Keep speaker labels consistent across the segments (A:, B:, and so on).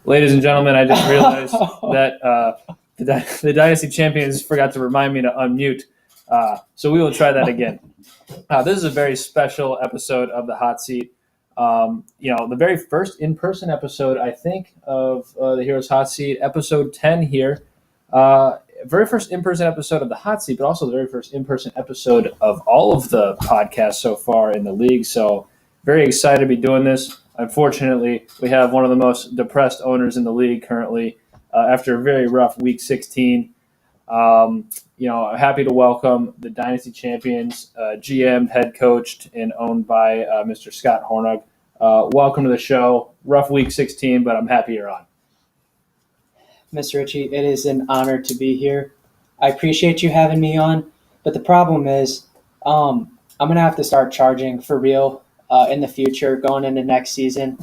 A: Ladies and gentlemen, I just realized that the Dynasty champions forgot to remind me to unmute. So we will try that again. This is a very special episode of the Hot Seat. The very first in-person episode, I think, of the Heroes Hot Seat, episode 10 here. Very first in-person episode of the Hot Seat, but also the very first in-person episode of all of the podcasts so far in the league. So very excited to be doing this. Unfortunately, we have one of the most depressed owners in the league currently after a very rough Week 16. Happy to welcome the Dynasty champions, GM, head coached, and owned by Mr. Scott Hornung. Welcome to the show. Rough Week 16, but I'm happy you're on.
B: Mr. Ritchie, it is an honor to be here. I appreciate you having me on, but the problem is I'm going to have to start charging for real in the future going into next season.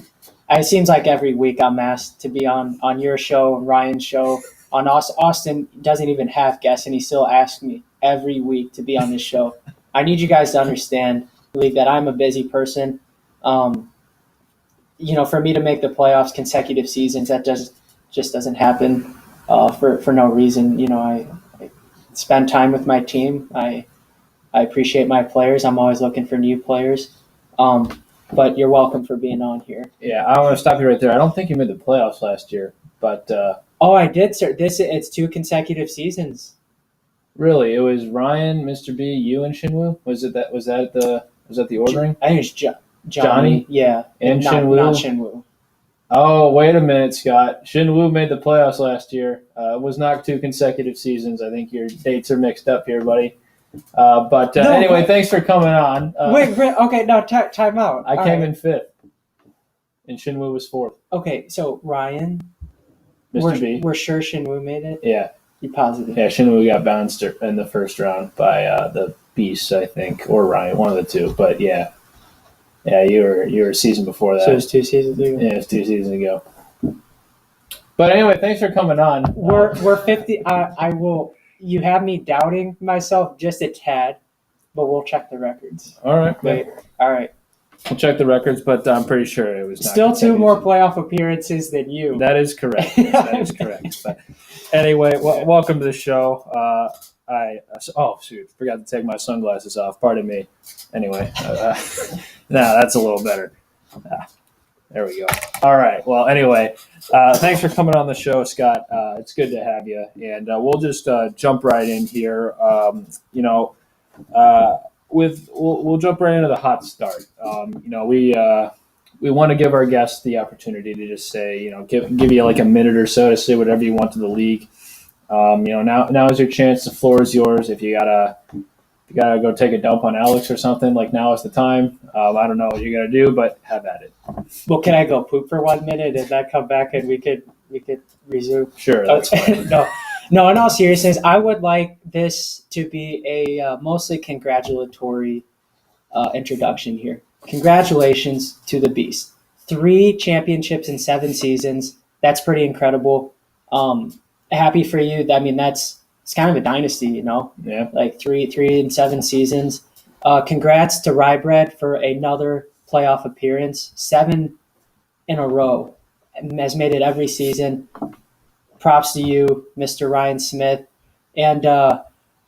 B: It seems like every week I'm asked to be on your show, Ryan's show. On Austin doesn't even have guests, and he still asks me every week to be on his show. I need you guys to understand, believe that I'm a busy person. For me to make the playoffs consecutive seasons, that just doesn't happen for no reason. I spend time with my team. I appreciate my players. I'm always looking for new players. But you're welcome for being on here.
A: Yeah, I want to stop you right there. I don't think you made the playoffs last year, but
B: oh, I did, sir. It's 2 consecutive seasons.
A: Really, it was Ryan, Mr. B, you, and Shinwoo. Was that the ordering?
B: I think it's Johnny. Yeah,
A: and Shinwoo.
B: Not Shinwoo.
A: Oh, wait a minute, Scott. Shinwoo made the playoffs last year. It was not 2 consecutive seasons. I think your dates are mixed up here, buddy. Anyway, thanks for coming on.
B: Wait, okay, no, time out.
A: I came in 5th, and Shinwoo was 4th.
B: Okay, so Ryan,
A: Mr. B.
B: We're sure Shinwoo made it?
A: Yeah.
B: You positive?
A: Yeah, Shinwoo got bounced in the first round by the Beasts, I think, or Ryan, one of the two. But yeah, you were a season before that.
B: So it was 2 seasons ago?
A: Yeah, it was 2 seasons ago. But anyway, thanks for coming on.
B: We're 50. I will. You have me doubting myself just a tad, but we'll check the records.
A: All right.
B: Wait. All right.
A: We'll check the records, but I'm pretty sure it was not
B: still 2 more playoff appearances than you.
A: That is correct. That is correct. But anyway, welcome to the show. Forgot to take my sunglasses off. Pardon me. Anyway, that's a little better. There we go. All right. Well, anyway, thanks for coming on the show, Scott. It's good to have you, and we'll just jump right in here. We'll jump right into the hot start. We want to give our guests the opportunity to just say, give you like a minute or so to say whatever you want to the league. Now is your chance. The floor is yours. If you gotta go take a dump on Alex or something, like now is the time. I don't know what you're gonna do, but have at it.
B: Well, can I go poop for 1 minute and then come back and we could resume?
A: Sure. That's fine.
B: No. In all seriousness, I would like this to be a mostly congratulatory introduction here. Congratulations to the Beast. 3 championships in 7 seasons. That's pretty incredible. Happy for you. I mean, it's kind of a dynasty,
A: Yeah.
B: Like 3 in 7 seasons. Congrats to Rybread for another playoff appearance. 7 in a row. Has made it every season. Props to you, Mr. Ryan Smith. And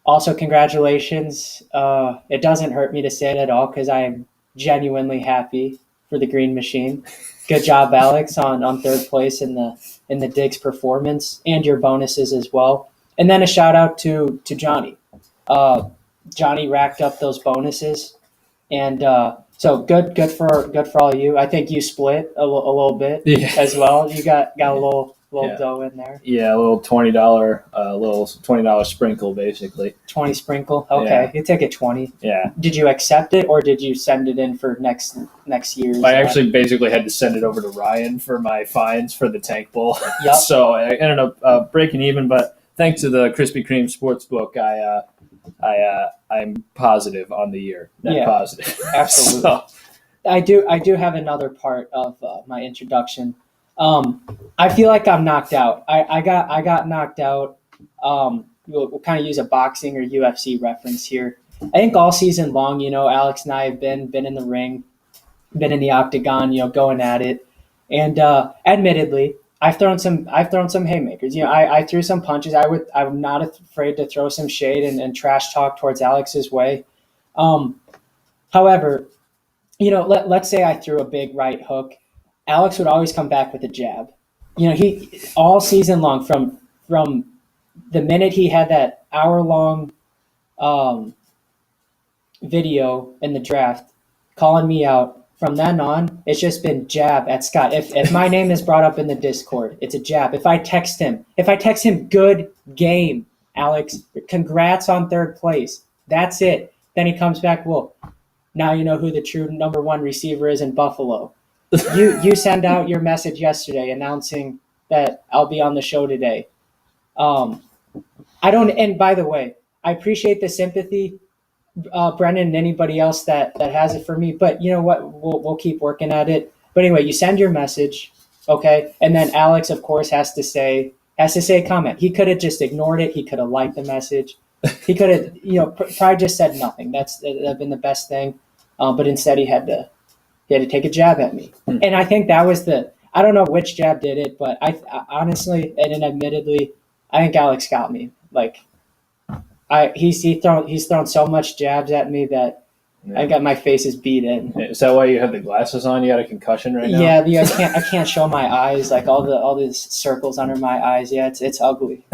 B: also congratulations. It doesn't hurt me to say it at all because I am genuinely happy for the Green Machine. Good job, Alex, on 3rd place in the Diggs performance and your bonuses as well. And then a shout out to Johnny. Johnny racked up those bonuses, and so good for all of you. I think you split a little bit as well. You got a little dough in there.
A: Yeah, a little $20 sprinkle, basically.
B: 20 sprinkle. Okay, You take a 20.
A: Yeah.
B: Did you accept it, or did you send it in for next year's?
A: I actually basically had to send it over to Ryan for my fines for the Tank Bowl.
B: Yep.
A: So I ended up breaking even, but thanks to the Krispy Kreme Sportsbook, I'm positive on the year. Net positive.
B: Absolutely.
A: So.
B: I do have another part of my introduction. I feel like I'm knocked out. I got knocked out. We'll kind of use a boxing or UFC reference here. I think all season long, Alex and I have been in the ring, been in the octagon, going at it. And admittedly, I've thrown some haymakers. I threw some punches. I'm not afraid to throw some shade and trash talk towards Alex's way. However, let's say I threw a big right hook. Alex would always come back with a jab. He all season long from the minute he had that hour-long video in the draft calling me out. From then on, it's just been jab at Scott. If my name is brought up in the Discord, it's a jab. If I text him, good game, Alex, congrats on third place. That's it. Then he comes back, well, now you know who the true number one receiver is in Buffalo. You send out your message yesterday announcing that I'll be on the show today. And by the way, I appreciate the sympathy, Brennan, and anybody else that has it for me. But you know what? We'll keep working at it. But anyway, you send your message, okay? And then Alex, of course, has to say a comment. He could have just ignored it. He could have liked the message. He could have, probably just said nothing. That'd been the best thing. But instead, he had to take a jab at me. And I think that was I don't know which jab did it, but I honestly and admittedly, I think Alex got me. Like, he's thrown so much jabs at me that I got my face is beat in.
A: Is that why you have the glasses on? You got a concussion right now?
B: Yeah, I can't show my eyes, like all these circles under my eyes. Yeah, it's ugly.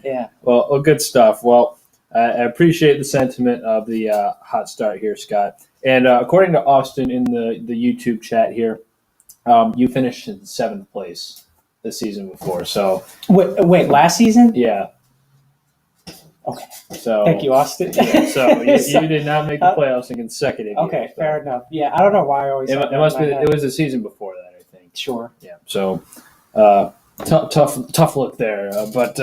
B: Yeah.
A: Well, good stuff. Well, I appreciate the sentiment of the hot start here, Scott. And according to Austin in the YouTube chat here, you finished in 7th place the season before. So
B: wait, last season?
A: Yeah.
B: Okay.
A: So
B: thank you, Austin.
A: Yeah, so you did not make the playoffs in consecutive
B: okay,
A: years.
B: Fair enough. Yeah, I don't know why I always.
A: It must be. It was the season before that, I think.
B: Sure.
A: Yeah. So tough look there, but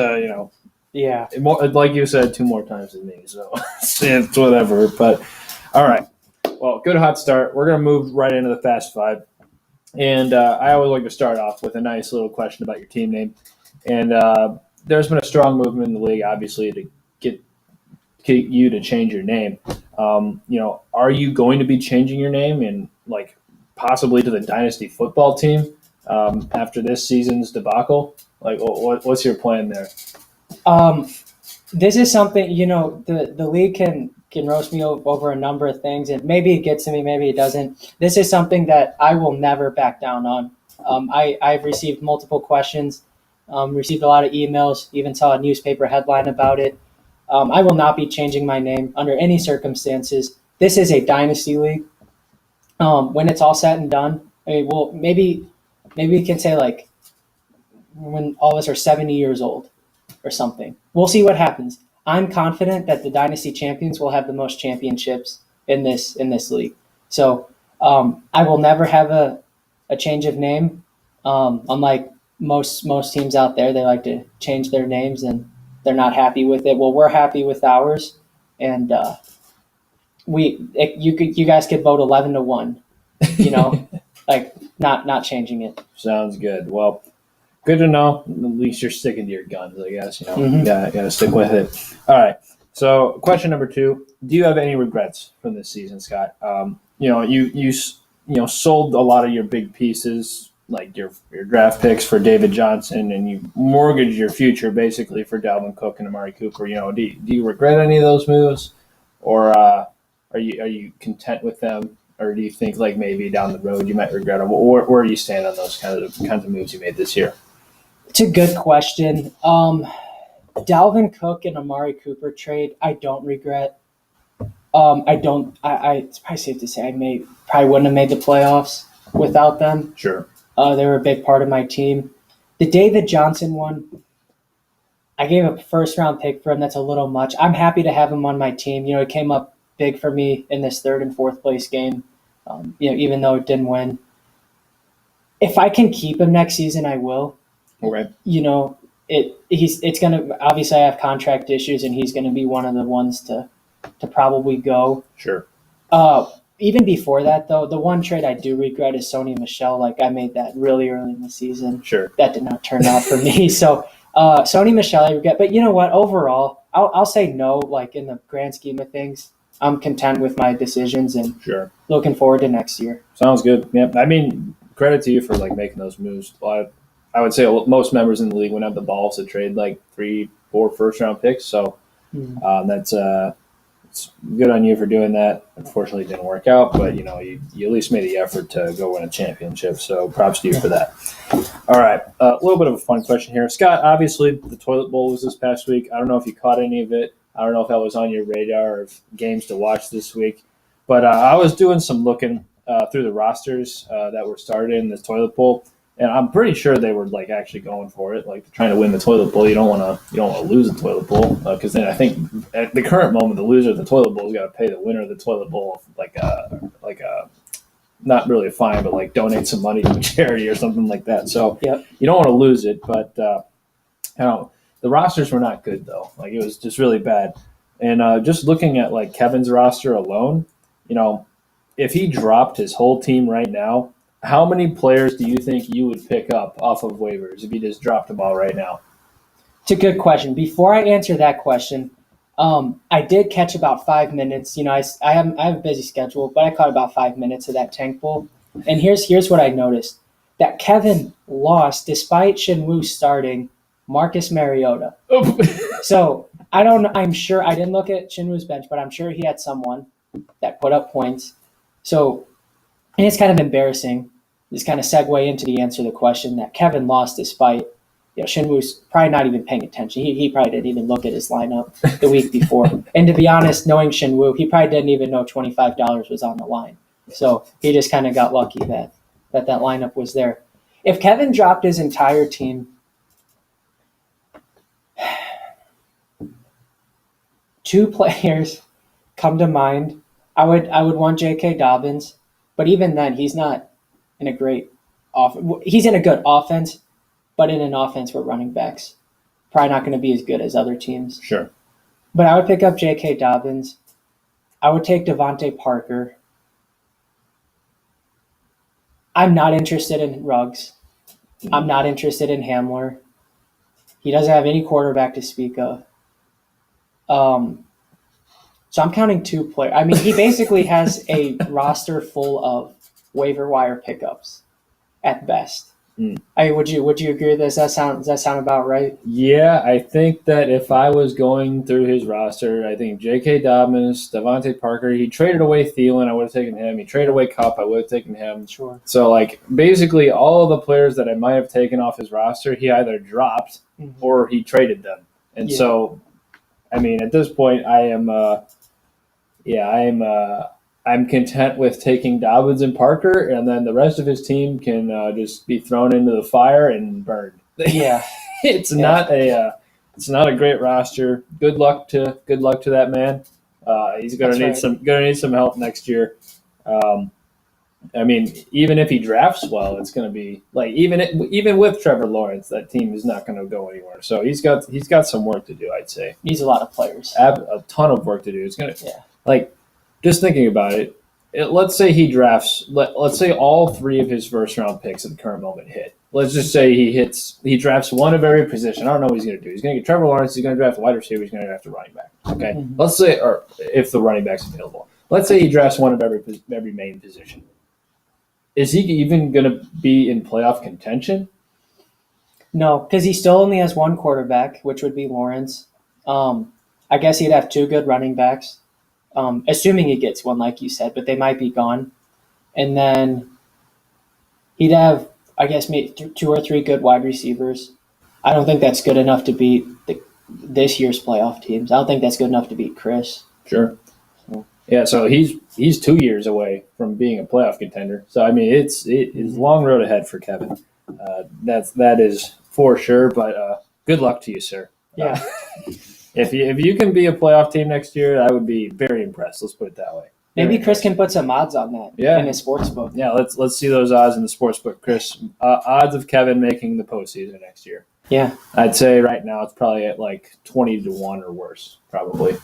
B: Yeah.
A: Like you said, 2 more times than me, so it's whatever. But all right. Well, good hot start. We're gonna move right into the Fast Five, and I always like to start off with a nice little question about your team name. And there's been a strong movement in the league, obviously, to get you to change your name. Are you going to be changing your name and possibly to the Dynasty football team after this season's debacle? What's your plan there?
B: This is something, the league can roast me over a number of things, and maybe it gets to me, maybe it doesn't. This is something that I will never back down on. I've received multiple questions, received a lot of emails, even saw a newspaper headline about it. I will not be changing my name under any circumstances. This is a Dynasty league. When it's all said and done, maybe we can say when all of us are 70 years old or something. We'll see what happens. I'm confident that the Dynasty champions will have the most championships in this league. So I will never have a change of name. Unlike most teams out there, they like to change their names and they're not happy with it. Well, we're happy with ours, and you guys could vote 11-1. Not changing it.
A: Sounds good. Well, good to know. At least you're sticking to your guns, I guess.
B: Mm-hmm.
A: Gotta stick with it. All right. So, question number 2: do you have any regrets from this season, Scott? You sold a lot of your big pieces, like your draft picks for David Johnson, and you mortgaged your future basically for Dalvin Cook and Amari Cooper. Do you regret any of those moves, or are you content with them, or do you think maybe down the road you might regret them? Or where do you stand on those kinds of moves you made this year?
B: It's a good question. Dalvin Cook and Amari Cooper trade, I don't regret. It's probably safe to say I probably wouldn't have made the playoffs without them.
A: Sure.
B: They were a big part of my team. The David Johnson one, I gave a first-round pick for him. That's a little much. I'm happy to have him on my team. It came up big for me in this 3rd and 4th place game, even though it didn't win. If I can keep him next season, I will.
A: Okay.
B: It's going to – obviously I have contract issues, and he's going to be one of the ones to probably go.
A: Sure.
B: Even before that, though, the one trade I do regret is Sony Michel. I made that really early in the season.
A: Sure.
B: That did not turn out for me. So Sony Michel I regret. But you know what? Overall, I'll say no, in the grand scheme of things. I'm content with my decisions and
A: Sure.
B: Looking forward to next year.
A: Sounds good. Yeah. I mean, credit to you for making those moves. A I would say most members in the league wouldn't have the balls to trade like 3-4 first-round picks. So that's it's good on you for doing that. Unfortunately, it didn't work out, but you at least made the effort to go win a championship. So props to you for that. All right, a little bit of a fun question here, Scott. Obviously, the toilet bowl was this past week. I don't know if you caught any of it. I don't know if that was on your radar of games to watch this week, but I was doing some looking through the rosters that were started in this toilet bowl. And I'm pretty sure they were like actually going for it, like trying to win the toilet bowl. You don't want to lose the toilet bowl because then I think at the current moment the loser of the toilet bowl has got to pay the winner of the toilet bowl like a not really a fine, but like donate some money to a charity or something like that. So you don't want to lose it, but the rosters were not good though. Like it was just really bad. And just looking at like Kevin's roster alone, if he dropped his whole team right now. How many players do you think you would pick up off of waivers if you just dropped them all right now?
B: It's a good question. Before I answer that question, I did catch about 5 minutes. I have a busy schedule, but I caught about 5 minutes of that tank bowl. And here's what I noticed: that Kevin lost despite Shinwoo starting Marcus Mariota. So I'm sure I didn't look at Shinwoo's bench, but I'm sure he had someone that put up points. So. And it's kind of embarrassing, just kind of segue into the answer to the question that Kevin lost despite, Shinwoo's probably not even paying attention. He probably didn't even look at his lineup the week before. And to be honest, knowing Shinwoo, he probably didn't even know $25 was on the line. So he just kind of got lucky that lineup was there. If Kevin dropped his entire team, two players come to mind. I would want J.K. Dobbins. But even then, he's not in a great he's in a good offense, but in an offense where running backs probably not going to be as good as other teams.
A: Sure.
B: But I would pick up J.K. Dobbins. I would take Devontae Parker. I'm not interested in Ruggs. I'm not interested in Hamler. He doesn't have any quarterback to speak of. So I'm counting two players. I mean, he basically has a roster full of waiver wire pickups at best. Would you agree with this? Does that sound about right?
A: Yeah, I think that if I was going through his roster, I think J.K. Dobbins, Devontae Parker, he traded away Thielen, I would have taken him. He traded away Kupp, I would have taken him.
B: Sure.
A: So, like, basically all of the players that I might have taken off his roster, he either dropped or he traded them. And so, I mean, at this point, I'm content with taking Dobbins and Parker, and then the rest of his team can just be thrown into the fire and burned.
B: Yeah,
A: it's not a great roster. Good luck to that man. He's gonna need some help next year. I mean, even if he drafts well, it's gonna be like even with Trevor Lawrence, that team is not gonna go anywhere. So he's got some work to do. I'd say
B: needs a lot of players.
A: A ton of work to do. It's gonna like. Just thinking about it, let's say he drafts. Let's say all three of his first-round picks at the current moment hit. Let's just say he drafts one of every position. I don't know what he's going to do. He's going to get Trevor Lawrence. He's going to draft a wide receiver. He's going to draft a running back. Okay. Let's say, or if the running back's available, let's say he drafts one of every main position. Is he even going to be in playoff contention?
B: No, because he still only has one quarterback, which would be Lawrence. I guess he'd have two good running backs. Assuming he gets one, like you said, but they might be gone. And then he'd have, I guess, maybe two or three good wide receivers. I don't think that's good enough to beat this year's playoff teams. I don't think that's good enough to beat Chris.
A: Sure. Yeah, so he's 2 years away from being a playoff contender. So, I mean, it's a long road ahead for Kevin. That is for sure, but good luck to you, sir.
B: Yeah.
A: If you can be a playoff team next year, I would be very impressed. Let's put it that way.
B: Maybe Chris can put some odds on that in his sports book.
A: Yeah, let's see those odds in the sports book, Chris. Odds of Kevin making the postseason next year.
B: Yeah.
A: I'd say right now it's probably at like 20-1 or worse, probably.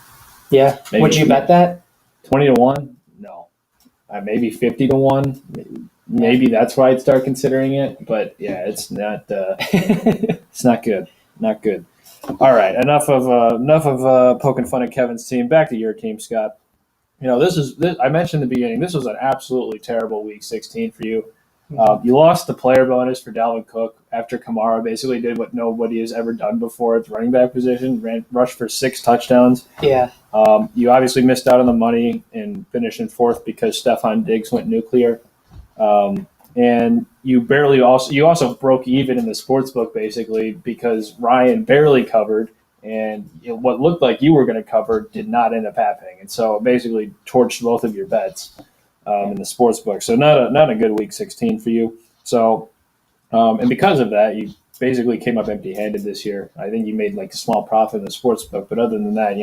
B: Yeah. Maybe. Would you bet that?
A: 20-1? No. Maybe 50-1. Maybe that's why I'd start considering it. But yeah, it's not. It's not good. Not good. All right, enough of poking fun at Kevin's team. Back to your team, Scott. This I mentioned in the beginning. This was an absolutely terrible Week 16 for you. You lost the player bonus for Dalvin Cook after Kamara basically did what nobody has ever done before at the running back position, rushed for 6 touchdowns.
B: Yeah.
A: You obviously missed out on the money and finished in 4th because Stephon Diggs went nuclear. And you also broke even in the sports book basically because Ryan barely covered, and what looked like you were going to cover did not end up happening, and so basically torched both of your bets in the sports book. So not a good week 16 for you. So and because of that, you basically came up empty-handed this year. I think you made like a small profit in the sports book, but other than that,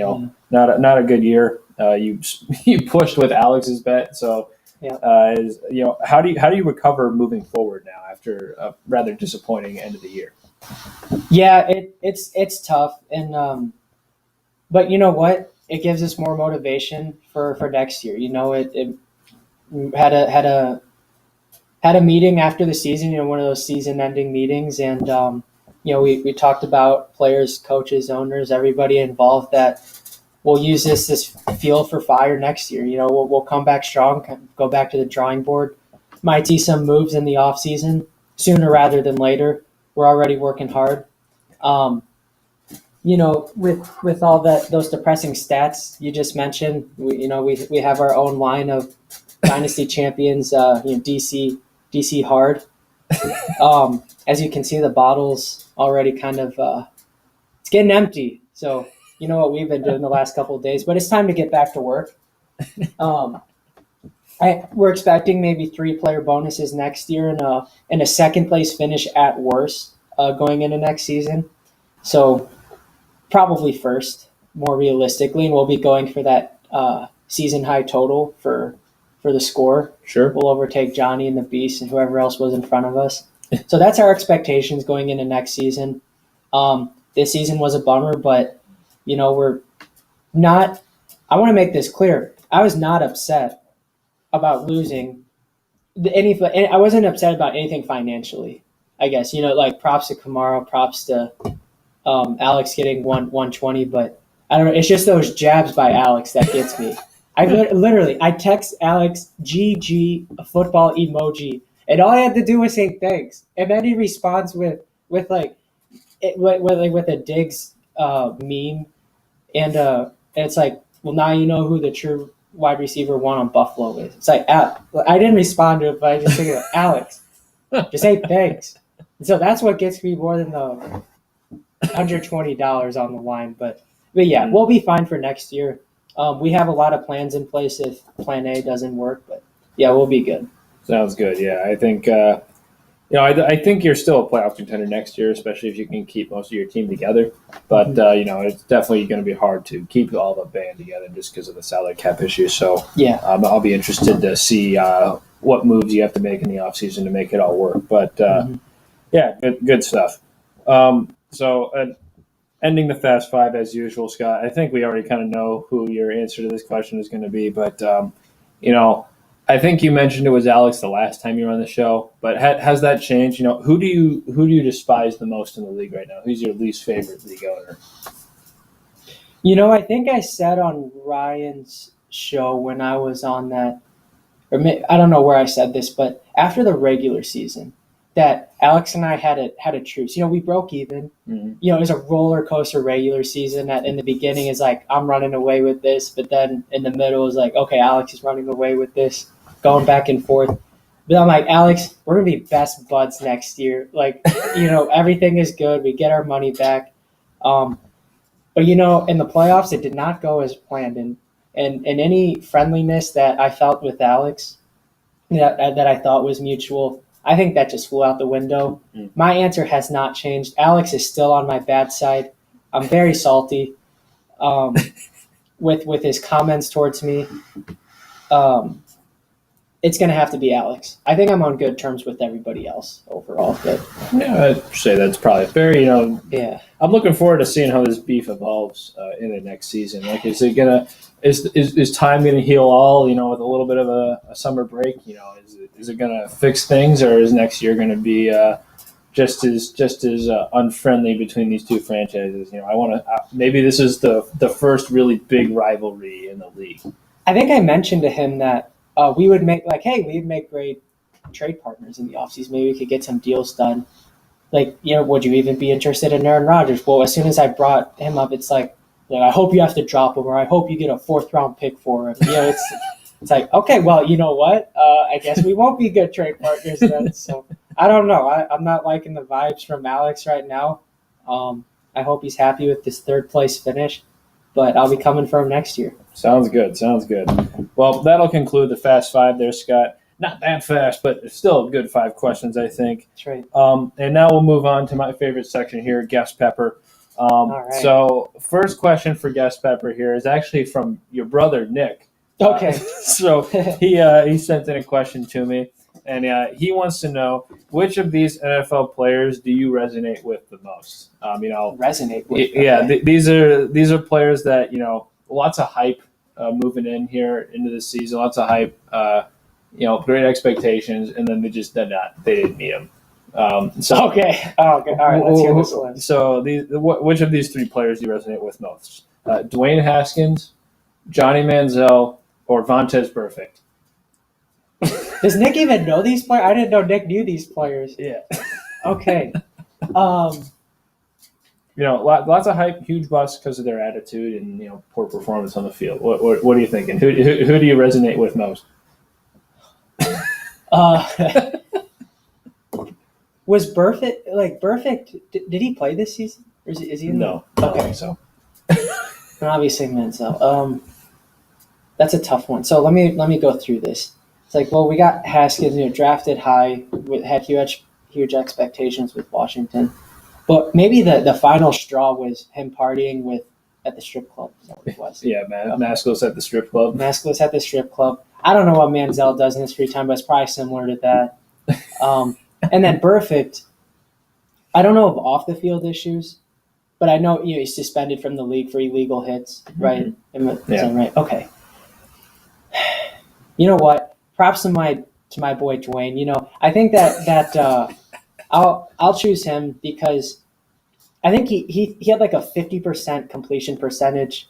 A: not a good year. You pushed with Alex's bet, so. Yeah. How do you recover moving forward now after a rather disappointing end of the year?
B: Yeah, it's tough, and but you know what? It gives us more motivation for next year. It had a meeting after the season. One of those season-ending meetings, and we talked about players, coaches, owners, everybody involved that. We'll use this fuel for fire next year. We'll come back strong, go back to the drawing board. Might see some moves in the off season sooner rather than later. We're already working hard. With all those depressing stats you just mentioned, we have our own line of Dynasty champions. DC hard. As you can see, the bottle's already kind of it's getting empty. So. You know what we've been doing the last couple of days, but it's time to get back to work. We're expecting maybe 3 player bonuses next year and a second place finish at worst going into next season. So probably first, more realistically, and we'll be going for that season high total for the score.
A: Sure,
B: we'll overtake Johnny and the Beast and whoever else was in front of us. So that's our expectations going into next season. This season was a bummer, but. We're not – I want to make this clear. I was not upset about losing I wasn't upset about anything financially, I guess. Props to Kamara, props to Alex getting 120, but I don't know. It's just those jabs by Alex that gets me. I text Alex GG a football emoji, and all I had to do was say thanks. And then he responds with a Diggs meme. And it's like, well, now you know who the true wide receiver 1 on Buffalo is. It's like, I didn't respond to it, but I just figured, Alex, just say thanks. And so that's what gets me more than the $120 on the line. But yeah, we'll be fine for next year. We have a lot of plans in place if Plan A doesn't work, but yeah, we'll be good.
A: Sounds good. Yeah, I think I think you're still a playoff contender next year, especially if you can keep most of your team together. But it's definitely going to be hard to keep all the band together just because of the salary cap issue. So
B: yeah,
A: I'll be interested to see what moves you have to make in the offseason to make it all work. But yeah, good stuff. So ending the Fast Five as usual, Scott. I think we already kind of know who your answer to this question is going to be, but I think you mentioned it was Alex the last time you were on the show, but has that changed? Who do you despise the most in the league right now? Who's your least favorite league owner?
B: I think I said on Ryan's show when I was on that, I don't know where I said this, but after the regular season, that Alex and I had a truce. We broke even. Mm-hmm. It was a roller coaster regular season. That in the beginning is like, I'm running away with this, but then in the middle is like, okay, Alex is running away with this, going back and forth. But I'm like, Alex, we're gonna be best buds next year. Everything is good. We get our money back. But in the playoffs, it did not go as planned. And any friendliness that I felt with Alex, that I thought was mutual, I think that just flew out the window. My answer has not changed. Alex is still on my bad side. I'm very salty with his comments towards me. It's going to have to be Alex. I think I'm on good terms with everybody else overall. But
A: yeah, I'd say that's probably fair.
B: Yeah.
A: I'm looking forward to seeing how this beef evolves in the next season. Is it gonna is time gonna heal all? With a little bit of a summer break. Is it gonna fix things, or is next year gonna be just as unfriendly between these two franchises? I want to maybe this is the first really big rivalry in the league.
B: I think I mentioned to him that we'd make great trade partners in the offseason. Maybe we could get some deals done. Like, would you even be interested in Aaron Rodgers? Well, as soon as I brought him up, it's like I hope you have to drop him, or I hope you get a 4th-round pick for him. It's like, okay, well, you know what? I guess we won't be good trade partners then. So I don't know. I'm not liking the vibes from Alex right now. I hope he's happy with this 3rd-place finish, but I'll be coming for him next year.
A: Sounds good. Well, that'll conclude the Fast Five there, Scott. Not that fast, but still a good 5 questions, I think.
B: That's right.
A: And now we'll move on to my favorite section here, Guest Pepper.
B: All right.
A: So first question for Guest Pepper here is actually from your brother, Nick.
B: Okay.
A: So he sent in a question to me, and he wants to know, which of these NFL players do you resonate with the most?
B: Resonate with.
A: Yeah,
B: Okay.
A: these are players that, lots of hype moving in here into the season, lots of hype, great expectations, and then they didn't meet them.
B: Okay. Oh, okay. All right. Let's hear this one.
A: So which of these 3 players do you resonate with most? Dwayne Haskins, Johnny Manziel, or Vontaze Burfict?
B: Does Nick even know these players? I didn't know Nick knew these players.
A: Yeah.
B: Okay.
A: Lots of hype, huge bust because of their attitude and poor performance on the field. What are you thinking? Who do you resonate with most?
B: Was Burfict? Did he play this season? Or is he in
A: No.
B: the,
A: I don't
B: okay.
A: think so.
B: And obviously Manziel. That's a tough one. So let me go through this. It's like, well, we got Haskins, drafted high, had huge expectations with Washington, but maybe the final straw was him partying at the strip club. Is that what it was?
A: Yeah, man. Maskless at the strip club.
B: Maskless at the strip club. I don't know what Manziel does in his free time, but it's probably similar to that. And then Burfict, I don't know of off the field issues, but I know he's suspended from the league for illegal hits, right?
A: Mm-hmm.
B: Is that right? Okay. You know what? Props to my boy Dwayne. I think that I'll choose him because I think he had like a 50% completion percentage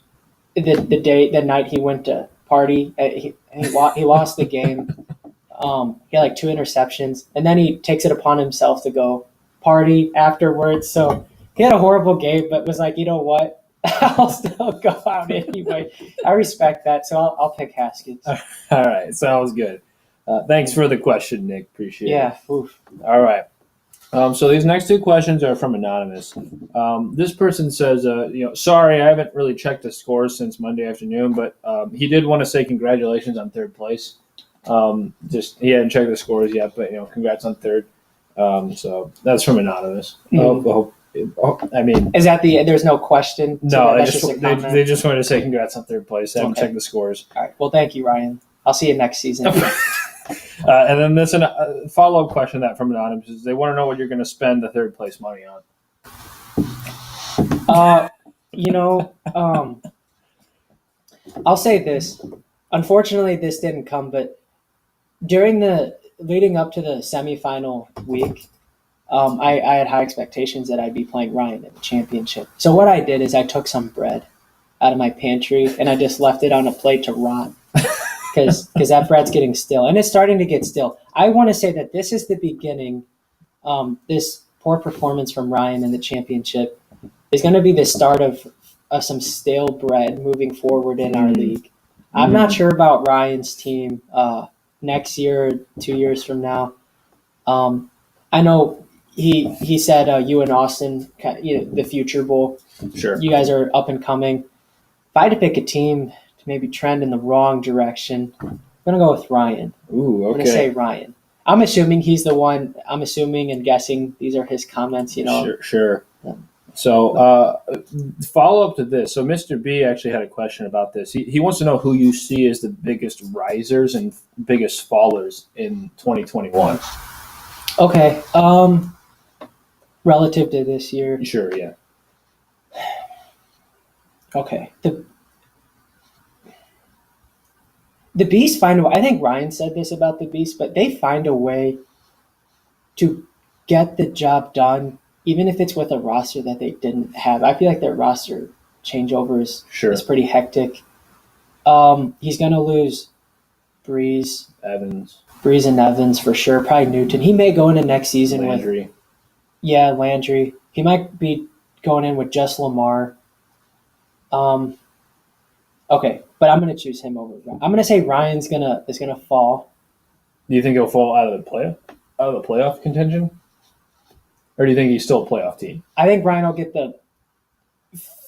B: the night he went to party. He lost the game. He had like 2 interceptions, and then he takes it upon himself to go party afterwards. So he had a horrible game, but was like, you know what? I'll still go out anyway. I respect that, so I'll pick Haskins.
A: All right, sounds good. Thanks for the question, Nick. Appreciate it.
B: Yeah. Oof.
A: All right. So these next 2 questions are from Anonymous. This person says, sorry, I haven't really checked the scores since Monday afternoon, but he did want to say congratulations on 3rd place. He hadn't checked the scores yet, but congrats on 3rd. So that's from Anonymous.
B: Is that there's no question?
A: No,
B: they
A: just wanted to say congrats on 3rd place. They haven't checked the scores.
B: All right. Well, thank you, Ryan. I'll see you next season.
A: And then this follow-up question that from Anonymous is they want to know what you're going to spend the 3rd place money on.
B: I'll say this. Unfortunately, this didn't come, but during the leading up to the semifinal week, I had high expectations that I'd be playing Ryan in the championship. So what I did is I took some bread out of my pantry and I just left it on a plate to rot because that bread's getting stale, and it's starting to get stale. I want to say that this is the beginning. This poor performance from Ryan in the championship is going to be the start of some stale bread moving forward in our league. I'm not sure about Ryan's team next year, 2 years from now. I know he said you and Austin, the future bowl.
A: Sure.
B: You guys are up and coming. If I had to pick a team to maybe trend in the wrong direction, I'm going to go with Ryan.
A: Ooh, okay.
B: I'm going to say Ryan. I'm assuming he's the one. I'm assuming and guessing these are his comments,
A: Sure. Yeah. So follow up to this. So Mr. B actually had a question about this. He wants to know who you see as the biggest risers and biggest fallers in 2021.
B: Okay. Relative to this year.
A: Sure, yeah.
B: Okay. The Beast find a way. I think Ryan said this about the Beast, but they find a way to get the job done, even if it's with a roster that they didn't have. I feel like their roster changeover is pretty hectic. He's going to lose Breeze
A: Evans,
B: and Evans for sure. Probably Newton. He may go into next season
A: Landry.
B: with Landry. He might be going in with just Lamar. Okay, but I'm gonna choose him over. I'm gonna say Ryan's is gonna fall.
A: Do you think he'll fall out of the playoff contention, or do you think he's still a playoff team?
B: I think Ryan will get the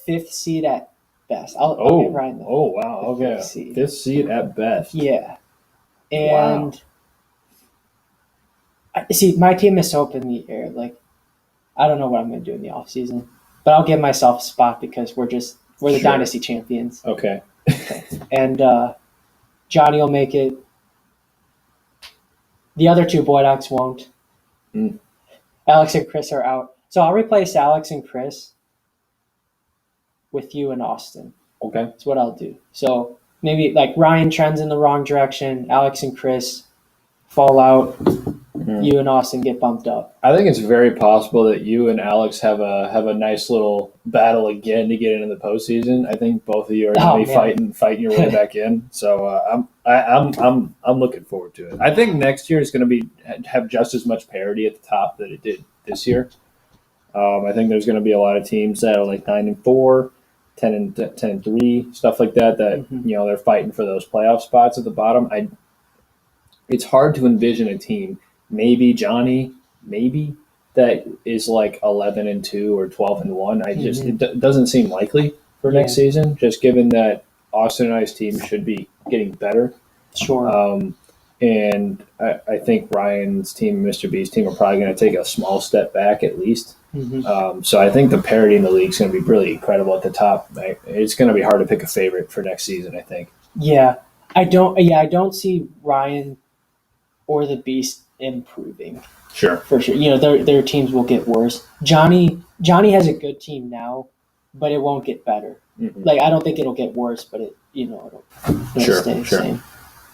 B: 5th seed at best. I'll give Ryan the
A: wow, okay, 5th seed at best.
B: Yeah, and see, my team is so up in the air. Like, I don't know what I'm gonna do in the off season, but I'll give myself a spot because we're the Dynasty champions.
A: Okay.
B: And Johnny will make it. The other 2 Boy Docs won't. Alex and Chris are out. So I'll replace Alex and Chris with you and Austin.
A: Okay.
B: That's what I'll do. So maybe like Ryan trends in the wrong direction. Alex and Chris fall out. You and Austin get bumped up.
A: I think it's very possible that you and Alex have a nice little battle again to get into the postseason. I think both of you are going to be fighting your way back in. So I'm looking forward to it. I think next year is going to have just as much parity at the top that it did this year. I think there's going to be a lot of teams that are like 9-4, 10-3, stuff like that. They're fighting for those playoff spots at the bottom. It's hard to envision a team. Maybe Johnny, that is like 11-2 or 12-1. It doesn't seem likely for next season, just given that Austin and I's team should be getting better.
B: Sure.
A: And I think Ryan's team, Mr. B's team, are probably going to take a small step back at least. So I think the parity in the league is going to be really incredible at the top. It's going to be hard to pick a favorite for next season, I think.
B: Yeah, I don't see Ryan or the Beast improving.
A: Sure.
B: For sure. Their teams will get worse. Johnny has a good team now, but it won't get better. Like, I don't think it'll get worse, but it'll stay the same.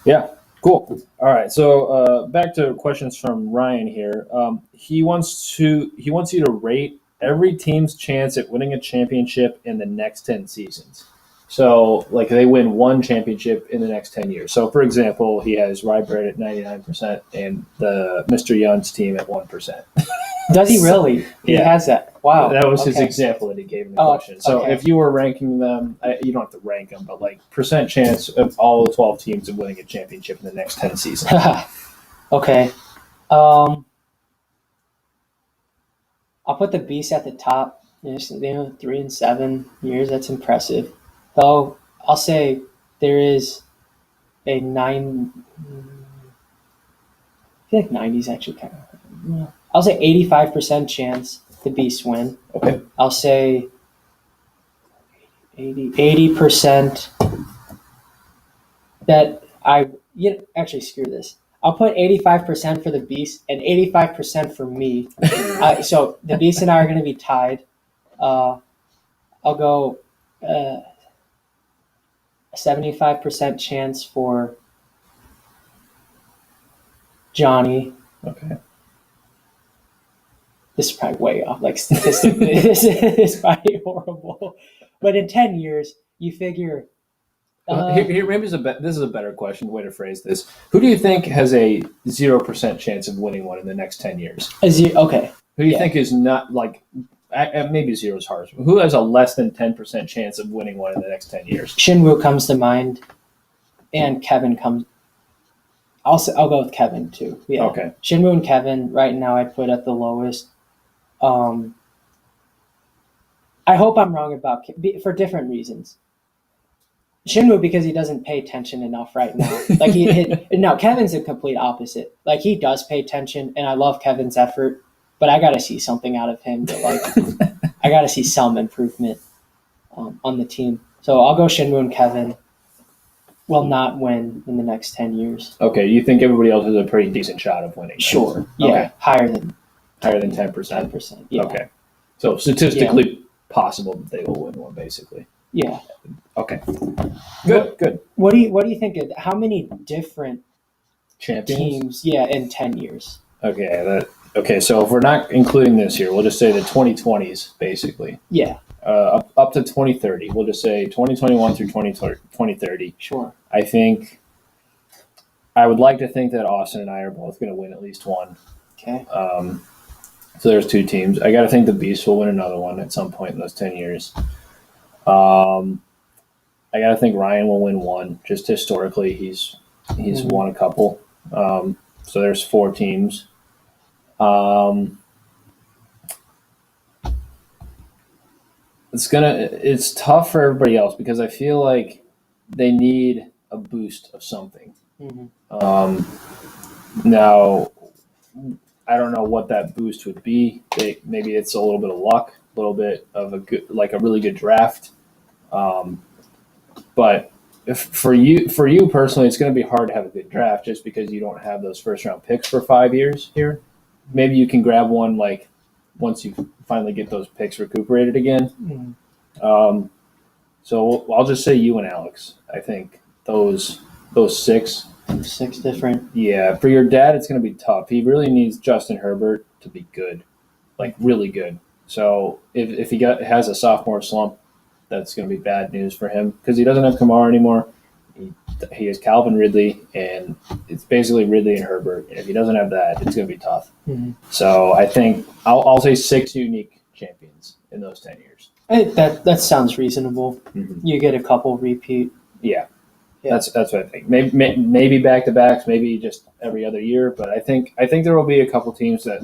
A: Yeah. Cool. All right. So back to questions from Ryan here. He wants you to rate every team's chance at winning a championship in the next 10 seasons. So, like, they win one championship in the next 10 years. So, for example, he has Rye Bread at 99% and the Mr. Young's team at 1%.
B: Does he really? He has that. Wow.
A: That was his example that he gave in the question. So, if you were ranking them, you don't have to rank them, but like percent chance of all 12 teams of winning a championship in the next 10 seasons.
B: Okay. I'll put the Beast at the top. 3-7 years. That's impressive. So I'll say there is a 9. I feel like 90 is actually kind of. I'll say 85% chance the Beast win.
A: Okay.
B: I'll say 80% that actually screw this. I'll put 85% for the Beast and 85% for me. So the Beast and I are going to be tied. I'll go 75% chance for Johnny.
A: Okay.
B: This is probably way off. Like, statistically, this is probably horrible. But in 10 years, you figure.
A: Maybe this is a better question, way to phrase this. Who do you think has a 0% chance of winning one in the next 10 years?
B: Okay.
A: Who do you think is not, like, maybe 0 is harsh. Who has a less than 10% chance of winning one in the next 10 years?
B: Shinwoo comes to mind, and Kevin comes. I'll go with Kevin too. Yeah.
A: Okay.
B: Shinwoo and Kevin right now I'd put at the lowest. I hope I'm wrong about for different reasons. Shinwoo because he doesn't pay attention enough right now. Like Kevin's the complete opposite. Like, he does pay attention, and I love Kevin's effort, but I got to see something out of him. I got to see some improvement on the team. So I'll go Shinwoo and Kevin will not win in the next 10 years.
A: Okay, you think everybody else has a pretty decent shot of winning?
B: Sure. Yeah.
A: Okay.
B: Higher than
A: 10%.
B: 10%. Yeah.
A: Okay. So statistically possible that they will win one, basically.
B: Yeah.
A: Okay. Good.
B: What do you think? How many different
A: champions?
B: Teams? Yeah, in 10 years.
A: Okay. So if we're not including this here, we'll just say the 2020s, basically.
B: Yeah.
A: Up to 2030. We'll just say 2021 through 2030.
B: Sure.
A: I think I would like to think that Austin and I are both going to win at least one.
B: Okay.
A: So there's 2 teams. I got to think the Beast will win another one at some point in those 10 years. I got to think Ryan will win one. Just historically, he's won a couple. So there's 4 teams. It's tough for everybody else because I feel like they need a boost of something. Now, I don't know what that boost would be. Maybe it's a little bit of luck, a little bit of a really good draft. But for you personally, it's going to be hard to have a good draft just because you don't have those first round picks for 5 years here. Maybe you can grab one like once you finally get those picks recuperated again. So I'll just say you and Alex. I think those 6.
B: 6 different.
A: Yeah, for your dad, it's going to be tough. He really needs Justin Herbert to be good, like really good. So if he has a sophomore slump, that's going to be bad news for him because he doesn't have Kamara anymore. He has Calvin Ridley, and it's basically Ridley and Herbert. And if he doesn't have that, it's going to be tough. So I think I'll say 6 unique champions in those 10 years.
B: That sounds reasonable. You get a couple repeat.
A: Yeah. That's what I think. Maybe back to backs, maybe just every other year. But I think there will be a couple teams that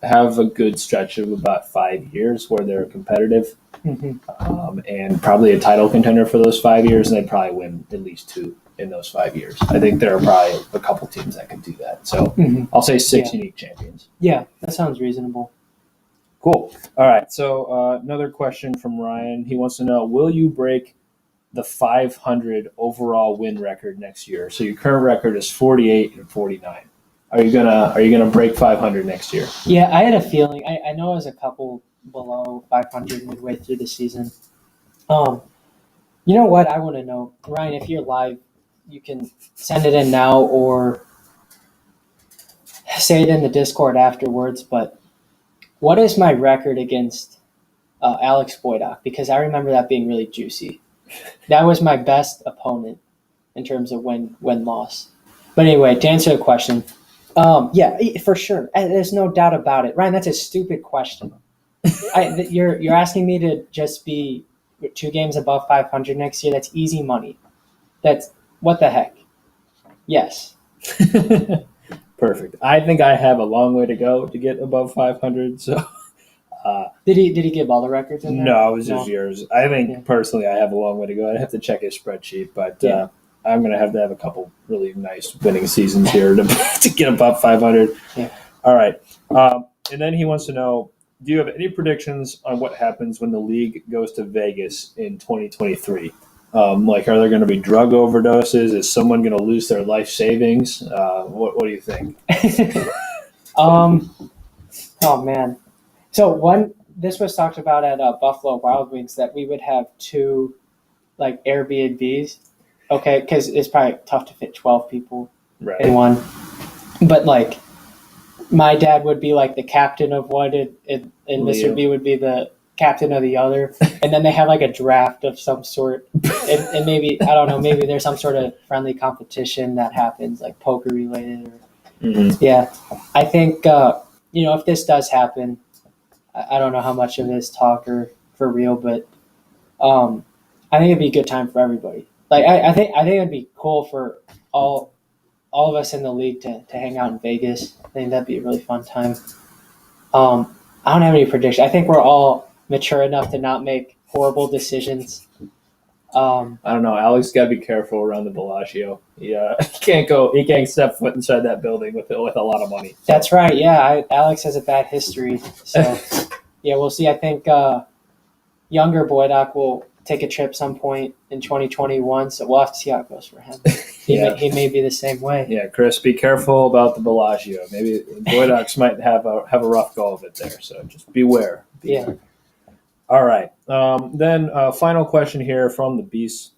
A: have a good stretch of about 5 years where they're competitive, and probably a title contender for those 5 years, and they probably win at least 2 in those 5 years. I think there are probably a couple teams that could do that. So I'll say 6 unique champions.
B: Yeah, that sounds reasonable.
A: Cool. All right. So another question from Ryan. He wants to know: will you break the 500 overall win record next year? So your current record is 48 and 49. Are you gonna break 500 next year?
B: Yeah, I had a feeling. I know I was a couple below 500 midway through the season. You know what? I want to know, Ryan. If you're live, you can send it in now or say it in the Discord afterwards. But what is my record against Alex Boydock? Because I remember that being really juicy. That was my best opponent in terms of win-loss. But anyway, to answer the question, yeah, for sure. There's no doubt about it. Ryan, that's a stupid question. You're asking me to just be 2 games above 500 next year. That's easy money. That's what the heck. Yes.
A: Perfect. I think I have a long way to go to get above 500. So.
B: Did he give all the records in there?
A: No, it was just yours. I think personally I have a long way to go. I'd have to check his spreadsheet, but I'm going to have a couple really nice winning seasons here to get above 500.
B: Yeah.
A: All right. And then he wants to know, do you have any predictions on what happens when the league goes to Vegas in 2023? Are there going to be drug overdoses? Is someone going to lose their life savings? What do you think?
B: Oh, man. So this was talked about at Buffalo Wild Wings that we would have 2 Airbnbs, okay, because it's probably tough to fit 12 people in one. But my dad would be the captain of one, and Mr. B would be the captain of the other, and then they have a draft of some sort, and maybe I don't know, maybe there's some sort of friendly competition that happens, poker related. Yeah, I think if this does happen. I don't know how much of it is talk or for real, but I think it'd be a good time for everybody. I think it'd be cool for all of us in the league to hang out in Vegas. I think that'd be a really fun time. I don't have any predictions. I think we're all mature enough to not make horrible decisions.
A: I don't know. Alex got to be careful around the Bellagio. He can't step foot inside that building with a lot of money.
B: That's right. Yeah, Alex has a bad history. So, yeah, we'll see. I think younger Boydock will take a trip some point in 2021. So we'll have to see how it goes for him. He may be the same way. Yeah,
A: Chris, be careful about the Bellagio. Maybe Boydocks might have a rough go of it there. So just beware.
B: Yeah.
A: All right. Then final question here from the Beast.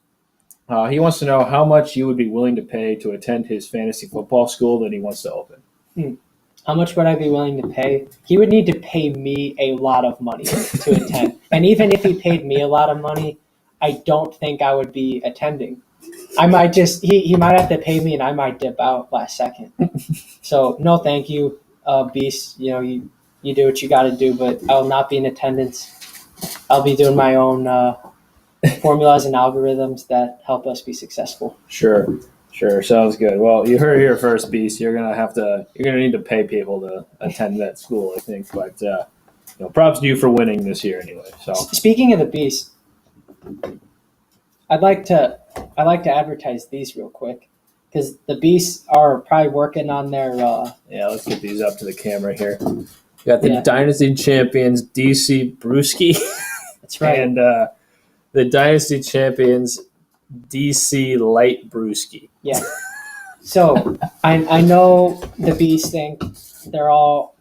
A: He wants to know how much you would be willing to pay to attend his fantasy football school that he wants to open.
B: How much would I be willing to pay? He would need to pay me a lot of money to attend. And even if he paid me a lot of money, I don't think I would be attending. I might just he might have to pay me, and I might dip out last second. So no, thank you, Beast. You know you do what you got to do, but I will not be in attendance. I'll be doing my own formulas and algorithms that help us be successful.
A: Sure, sounds good. Well, you heard it here first, Beast. You're gonna need to pay people to attend that school, I think. But props to you for winning this year, anyway. So
B: Speaking of the Beast, I'd like to advertise these real quick because the Beasts are probably working on their.
A: let's get these up to the camera here. We got the
B: Yeah.
A: Dynasty champions DC Brewski
B: That's right.
A: and the Dynasty champions DC Light Brewski.
B: Yeah. So I know the Beasts think they're all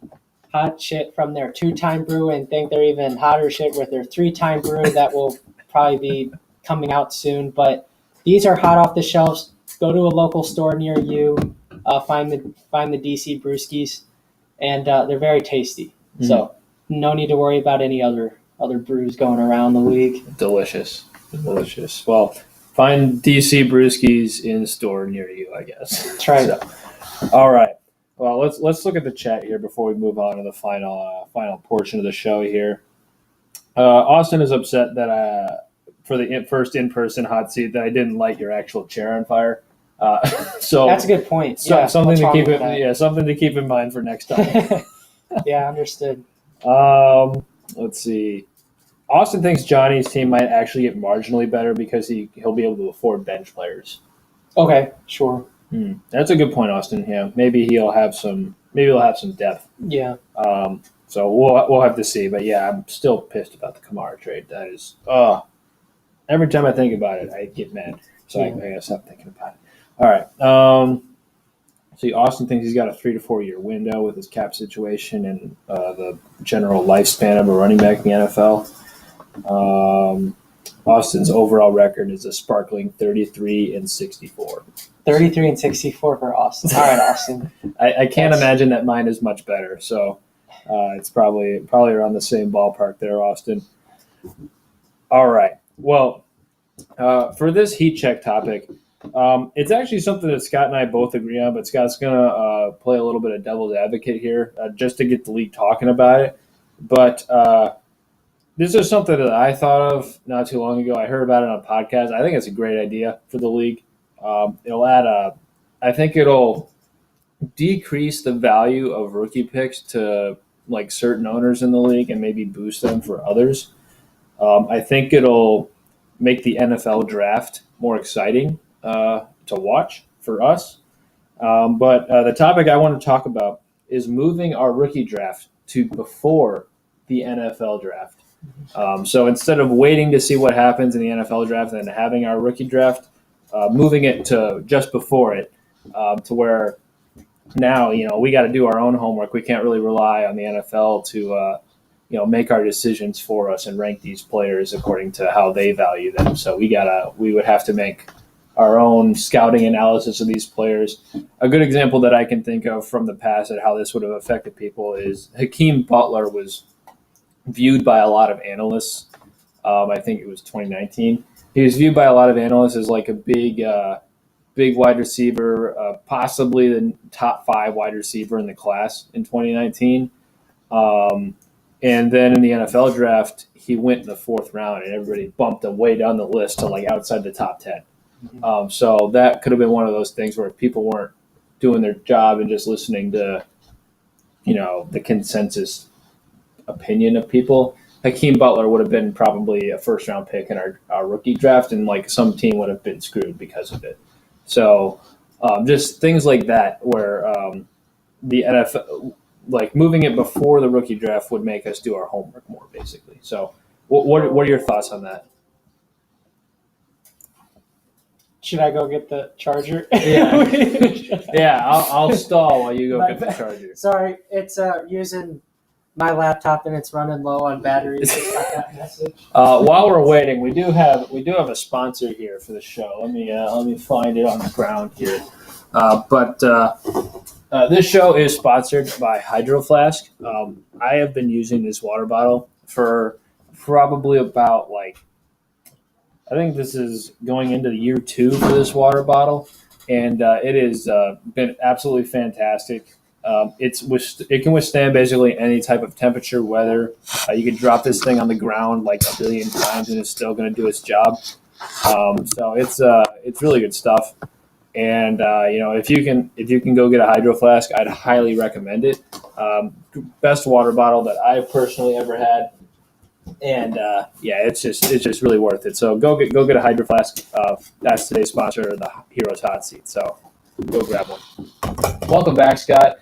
B: hot shit from their 2-time brew and think they're even hotter shit with their 3-time brew that will probably be coming out soon. But these are hot off the shelves. Go to a local store near you. Find the DC Brewskis, and they're very tasty.
A: Mm.
B: So no need to worry about any other brews going around the league.
A: Delicious. Well, find DC Brewskis in store near you, I guess.
B: That's right.
A: So, all right. Well, let's look at the chat here before we move on to the final portion of the show here. Austin is upset that for the first in-person hot seat that I didn't light your actual chair on fire. So
B: that's a good point.
A: So, something to keep in mind for next time.
B: Yeah, understood.
A: Let's see. Austin thinks Johnny's team might actually get marginally better because he'll be able to afford bench players.
B: Okay, sure.
A: That's a good point, Austin. Yeah, maybe he'll have some depth.
B: Yeah.
A: So we'll have to see. But yeah, I'm still pissed about the Kamara trade. That is, every time I think about it, I get mad. So I gotta stop thinking about it. All right. See, Austin thinks he's got a 3 to 4 year window with his cap situation and the general lifespan of a running back in the NFL. Austin's overall record is a sparkling 33-64.
B: 33-64 for Austin. All right, Austin.
A: I can't imagine that mine is much better. So it's probably around the same ballpark there, Austin. All right. Well, for this heat check topic, it's actually something that Scott and I both agree on, but Scott's going to play a little bit of devil's advocate here just to get the league talking about it. But this is something that I thought of not too long ago. I heard about it on a podcast. I think it's a great idea for the league. I think it'll decrease the value of rookie picks to like certain owners in the league and maybe boost them for others. I think it'll make the NFL draft more exciting to watch for us. But the topic I want to talk about is moving our rookie draft to before the NFL draft. So instead of waiting to see what happens in the NFL draft and then having our rookie draft, moving it to just before it, to where now, we got to do our own homework. We can't really rely on the NFL to, make our decisions for us and rank these players according to how they value them. So we would have to make our own scouting analysis of these players. A good example that I can think of from the past at how this would have affected people is Hakeem Butler was viewed by a lot of analysts. I think it was 2019. He was viewed by a lot of analysts as like a big wide receiver, possibly the top 5 wide receiver in the class in 2019. And then in the NFL draft, he went in the 4th round, and everybody bumped him way down the list to like outside the top 10. So that could have been one of those things where people weren't doing their job and just listening to, the consensus opinion of people. Hakeem Butler would have been probably a 1st-round pick in our rookie draft, and like some team would have been screwed because of it. So just things like that where the NFL, like moving it before the rookie draft would make us do our homework more, basically. So what are your thoughts on that?
B: Should I go get the charger?
A: Yeah, I'll stall while you go get the charger.
B: Sorry, it's using my laptop and it's running low on batteries. Just got that message.
A: While we're waiting, we do have a sponsor here for the show. Let me find it on the ground here. But this show is sponsored by Hydro Flask. I have been using this water bottle for probably about I think this is going into year 2 for this water bottle, and it has been absolutely fantastic. It can withstand basically any type of temperature, weather. You can drop this thing on the ground like a billion times, and it's still going to do its job. So it's really good stuff. And if you can go get a hydro flask, I'd highly recommend it. Best water bottle that I've personally ever had, and it's just really worth it. So go get a hydro flask. That's today's sponsor, the Heroes Hot Seat. So go grab one. Welcome back, Scott.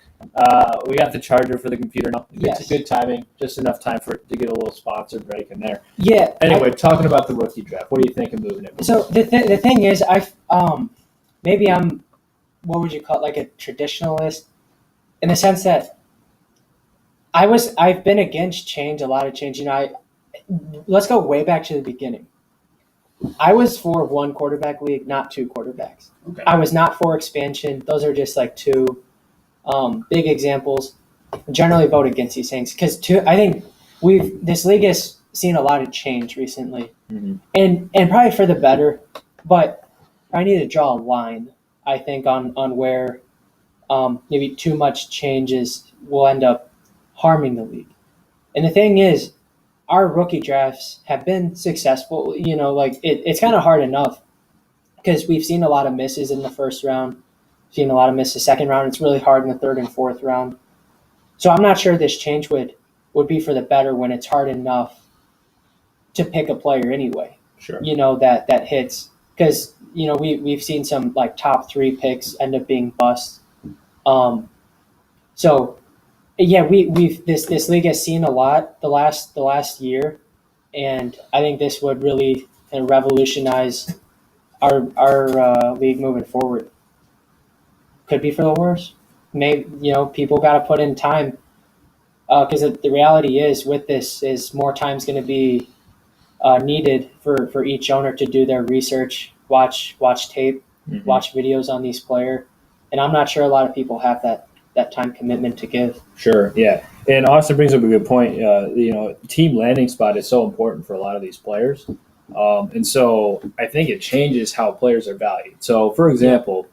A: We got the charger for the computer now.
B: Yes.
A: It's good timing, just enough time for it to get a little sponsored break in there.
B: Yeah.
A: Anyway, talking about the rookie draft, what do you think of moving it?
B: So the thing is, maybe I'm, what would you call it, like a traditionalist, in the sense that I've been against change, a lot of change. Let's go way back to the beginning. I was for 1 quarterback league, not 2 quarterbacks.
A: Okay.
B: I was not for expansion. Those are just like 2 big examples. I generally vote against these things because I think this league has seen a lot of change recently, and probably for the better. But I need to draw a line, I think, on where maybe too much changes will end up harming the league. And the thing is, our rookie drafts have been successful. It's kind of hard enough because we've seen a lot of misses in the first round, seen a lot of misses second round. It's really hard in the third and fourth round. So I'm not sure this change would be for the better when it's hard enough to pick a player anyway.
A: Sure.
B: That hits, because we've seen some like top 3 picks end up being busts. So yeah, we've this league has seen a lot the last year, and I think this would really revolutionize our league moving forward. Could be for the worse. Maybe people got to put in time, because the reality is with this is more time's going to be needed for each owner to do their research, watch tape, watch videos on these players, and I'm not sure a lot of people have that time commitment to give.
A: Sure, yeah. And Austin brings up a good point. Team landing spot is so important for a lot of these players. And so I think it changes how players are valued. So, for example,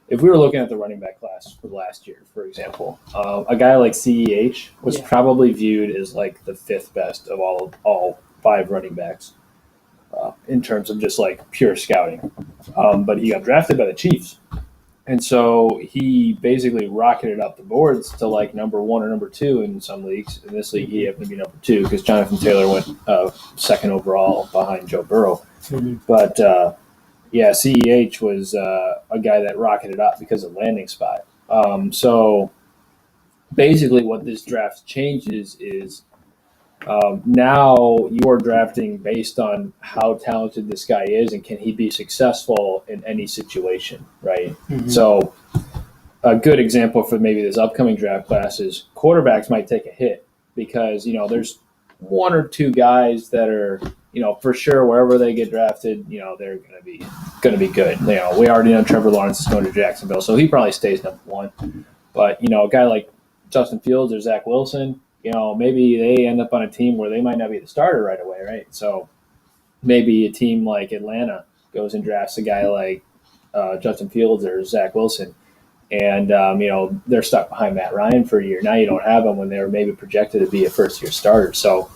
A: if we were looking at the running back class for last year, for example, a guy like CEH was probably viewed as like the 5th best of all 5 running backs in terms of just like pure scouting. But he got drafted by the Chiefs. And so he basically rocketed up the boards to like number 1 or number 2 in some leagues. In this league, he happened to be number 2 because Jonathan Taylor went 2nd overall behind Joe Burrow. But CEH was a guy that rocketed up because of landing spot. So basically what this draft changes is now you are drafting based on how talented this guy is and can he be successful in any situation, right? So a good example for maybe this upcoming draft class is quarterbacks might take a hit because, there's 1 or 2 guys that are, for sure wherever they get drafted, they're going to be good. We already know Trevor Lawrence is going to Jacksonville, so he probably stays number 1. But, a guy like Justin Fields or Zach Wilson, maybe they end up on a team where they might not be the starter right away, right? So maybe a team like Atlanta goes and drafts a guy like Justin Fields or Zach Wilson, and they're stuck behind Matt Ryan for a year. Now you don't have them when they were maybe projected to be a first-year starter. So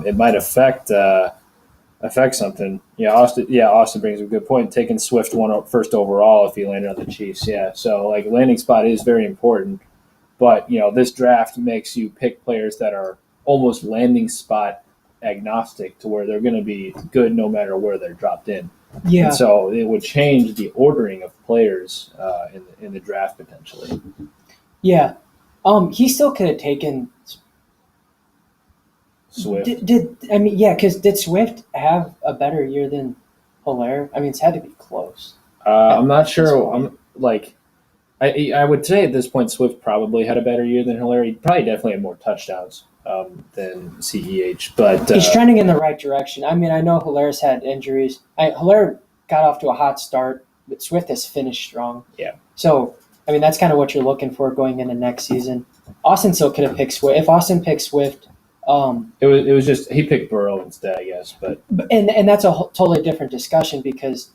A: it might affect something. Austin brings a good point. Taking Swift 1st overall if he landed on the Chiefs. Yeah, so like landing spot is very important. But, this draft makes you pick players that are almost landing spot agnostic to where they're going to be good no matter where they're dropped in. Yeah. And so it would change the ordering of players in the draft potentially.
B: Yeah. He still could have taken
A: Swift.
B: Because did Swift have a better year than Hilaire? I mean, it's had to be close.
A: I'm not sure. I would say at this point Swift probably had a better year than Hilaire. He probably definitely had more touchdowns than CEH. But
B: he's trending in the right direction. I mean, I know Hilaire's had injuries. Hilaire got off to a hot start, but Swift has finished strong.
A: Yeah.
B: So, I mean, that's kind of what you're looking for going into next season. Austin still could have picked Swift. If Austin picked Swift
A: It was just he picked Burrow instead, I guess. But
B: and that's a totally different discussion because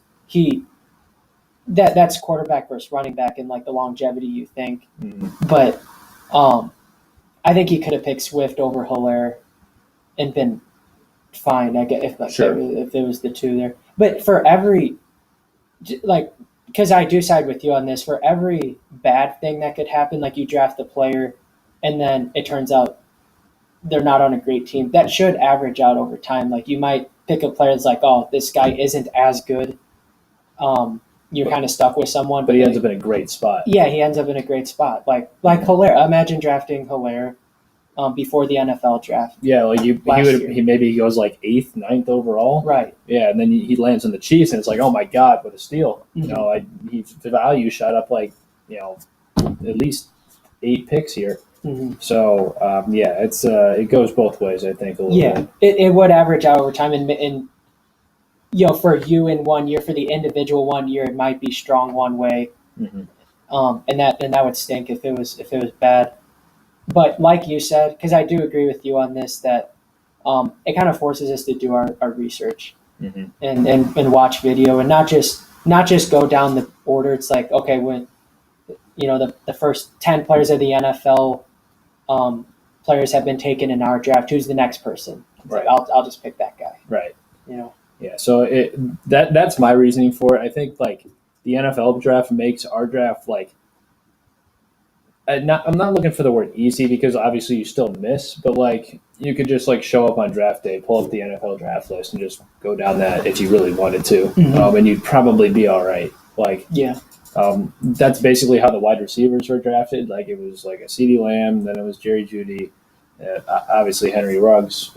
B: that's quarterback versus running back and like the longevity you think. But I think he could have picked Swift over Hilaire and been fine. I get if it was the two there. But for every because I do side with you on this, for every bad thing that could happen, like you draft the player and then it turns out they're not on a great team, that should average out over time. Like you might pick a player that's like, oh, this guy isn't as good. You're kind of stuck with someone.
A: But he ends up in a great spot.
B: Yeah, he ends up in a great spot. Like Hilaire. Imagine drafting Hilaire before the NFL draft.
A: Yeah, like he goes like 8th, 9th overall.
B: Right.
A: Yeah, and then he lands on the Chiefs, and it's like, oh my God, what a steal! The value shot up like at least 8 picks here. So it goes both ways. I think a little bit.
B: It would average out over time, and for you in 1 year, for the individual 1 year, it might be strong one way, and that would stink if it was bad. But like you said, because I do agree with you on this, that it kind of forces us to do our research and watch video and not just go down the order. It's like, okay, when the first 10 players of the NFL players have been taken in our draft, who's the next person? Right. Like, I'll just pick that guy.
A: Right. Yeah. So that's my reasoning for it. I think like the NFL draft makes our draft like. I'm not looking for the word easy because obviously you still miss, but like you could just like show up on draft day, pull up the NFL draft list, and just go down that if you really wanted to, and you'd probably be all right. Like that's basically how the wide receivers were drafted. Like it was like a CeeDee Lamb, then it was Jerry Jeudy. Obviously Henry Ruggs